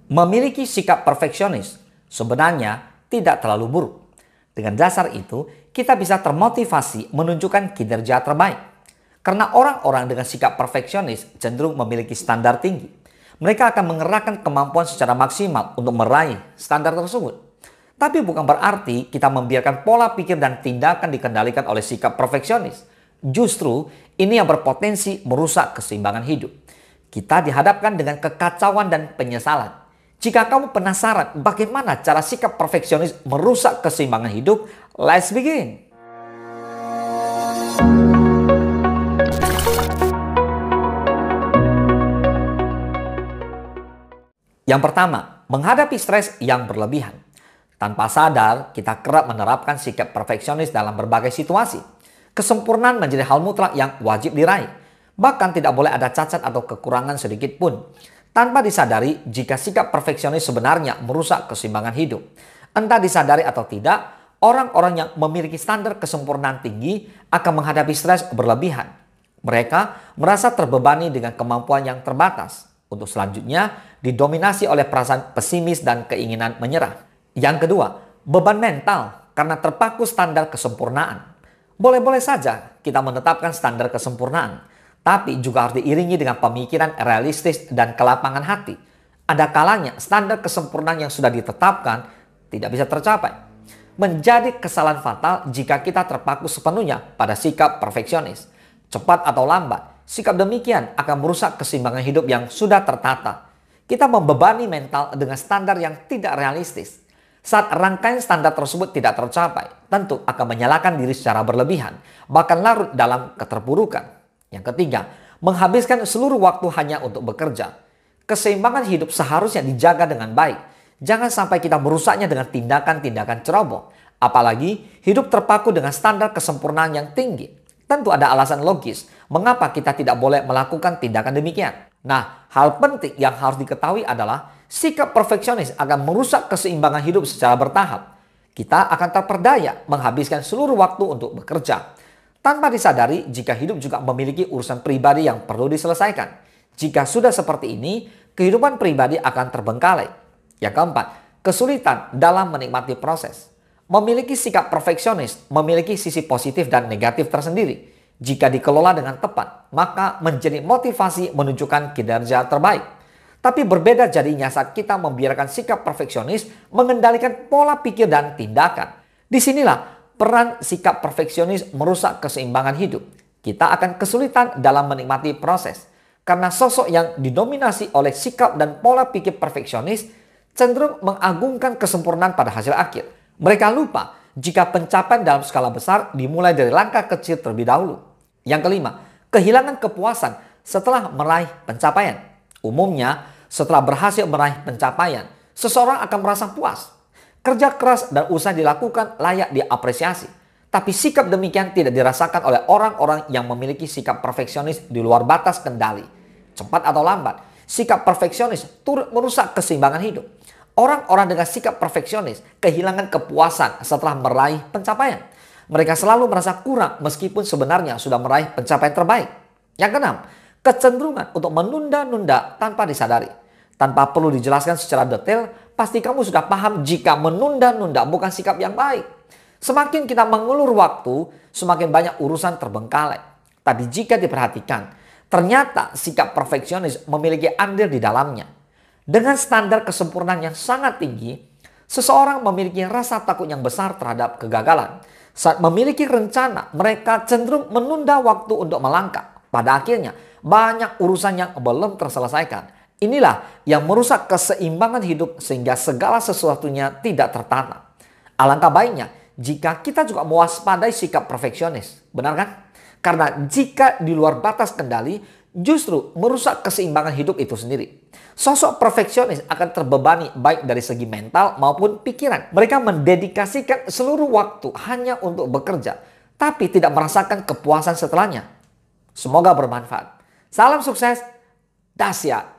Memiliki sikap perfeksionis sebenarnya tidak terlalu buruk. Dengan dasar itu, kita bisa termotivasi menunjukkan kinerja terbaik. Karena orang-orang dengan sikap perfeksionis cenderung memiliki standar tinggi. Mereka akan mengerahkan kemampuan secara maksimal untuk meraih standar tersebut. Tapi bukan berarti kita membiarkan pola pikir dan tindakan dikendalikan oleh sikap perfeksionis. Justru ini yang berpotensi merusak keseimbangan hidup. Kita dihadapkan dengan kekacauan dan penyesalan. Jika kamu penasaran bagaimana cara sikap perfeksionis merusak keseimbangan hidup, let's begin. Yang pertama, menghadapi stres yang berlebihan. Tanpa sadar, kita kerap menerapkan sikap perfeksionis dalam berbagai situasi. Kesempurnaan menjadi hal mutlak yang wajib diraih. Bahkan tidak boleh ada cacat atau kekurangan sedikit pun. Tanpa disadari jika sikap perfeksionis sebenarnya merusak keseimbangan hidup. Entah disadari atau tidak, orang-orang yang memiliki standar kesempurnaan tinggi akan menghadapi stres berlebihan. Mereka merasa terbebani dengan kemampuan yang terbatas. Untuk selanjutnya didominasi oleh perasaan pesimis dan keinginan menyerah. Yang kedua, beban mental karena terpaku standar kesempurnaan. Boleh-boleh saja kita menetapkan standar kesempurnaan. Tapi juga harus diiringi dengan pemikiran realistis dan kelapangan hati. Ada kalanya standar kesempurnaan yang sudah ditetapkan tidak bisa tercapai. Menjadi kesalahan fatal jika kita terpaku sepenuhnya pada sikap perfeksionis. Cepat atau lambat, sikap demikian akan merusak keseimbangan hidup yang sudah tertata. Kita membebani mental dengan standar yang tidak realistis. Saat rangkaian standar tersebut tidak tercapai, tentu akan menyalahkan diri secara berlebihan, bahkan larut dalam keterpurukan. Yang ketiga, menghabiskan seluruh waktu hanya untuk bekerja. Keseimbangan hidup seharusnya dijaga dengan baik. Jangan sampai kita merusaknya dengan tindakan-tindakan ceroboh. Apalagi hidup terpaku dengan standar kesempurnaan yang tinggi. Tentu ada alasan logis mengapa kita tidak boleh melakukan tindakan demikian. Nah, hal penting yang harus diketahui adalah sikap perfeksionis akan merusak keseimbangan hidup secara bertahap. Kita akan terperdaya menghabiskan seluruh waktu untuk bekerja. Tanpa disadari jika hidup juga memiliki urusan pribadi yang perlu diselesaikan. Jika sudah seperti ini, kehidupan pribadi akan terbengkalai. Yang keempat, kesulitan dalam menikmati proses. Memiliki sikap perfeksionis memiliki sisi positif dan negatif tersendiri. Jika dikelola dengan tepat, maka menjadi motivasi menunjukkan kinerja terbaik. Tapi berbeda jadinya saat kita membiarkan sikap perfeksionis mengendalikan pola pikir dan tindakan. Disinilah peran sikap perfeksionis merusak keseimbangan hidup. Kita akan kesulitan dalam menikmati proses. Karena sosok yang didominasi oleh sikap dan pola pikir perfeksionis cenderung mengagungkan kesempurnaan pada hasil akhir. Mereka lupa jika pencapaian dalam skala besar dimulai dari langkah kecil terlebih dahulu. Yang kelima, kehilangan kepuasan setelah meraih pencapaian. Umumnya, setelah berhasil meraih pencapaian, seseorang akan merasa puas. Kerja keras dan usaha dilakukan layak diapresiasi. Tapi sikap demikian tidak dirasakan oleh orang-orang yang memiliki sikap perfeksionis di luar batas kendali. Cepat atau lambat, sikap perfeksionis turut merusak keseimbangan hidup. Orang-orang dengan sikap perfeksionis kehilangan kepuasan setelah meraih pencapaian. Mereka selalu merasa kurang meskipun sebenarnya sudah meraih pencapaian terbaik. Yang keenam, kecenderungan untuk menunda-nunda tanpa disadari. Tanpa perlu dijelaskan secara detail, pasti kamu sudah paham jika menunda-nunda bukan sikap yang baik. Semakin kita mengulur waktu, semakin banyak urusan terbengkalai. Tapi jika diperhatikan, ternyata sikap perfeksionis memiliki andil di dalamnya. Dengan standar kesempurnaan yang sangat tinggi, seseorang memiliki rasa takut yang besar terhadap kegagalan. Saat memiliki rencana, mereka cenderung menunda waktu untuk melangkah. Pada akhirnya, banyak urusan yang belum terselesaikan. Inilah yang merusak keseimbangan hidup sehingga segala sesuatunya tidak tertata. Alangkah baiknya jika kita juga mewaspadai sikap perfeksionis. Benar kan? Karena jika di luar batas kendali, justru merusak keseimbangan hidup itu sendiri. Sosok perfeksionis akan terbebani baik dari segi mental maupun pikiran. Mereka mendedikasikan seluruh waktu hanya untuk bekerja, tapi tidak merasakan kepuasan setelahnya. Semoga bermanfaat. Salam sukses, dahsyat.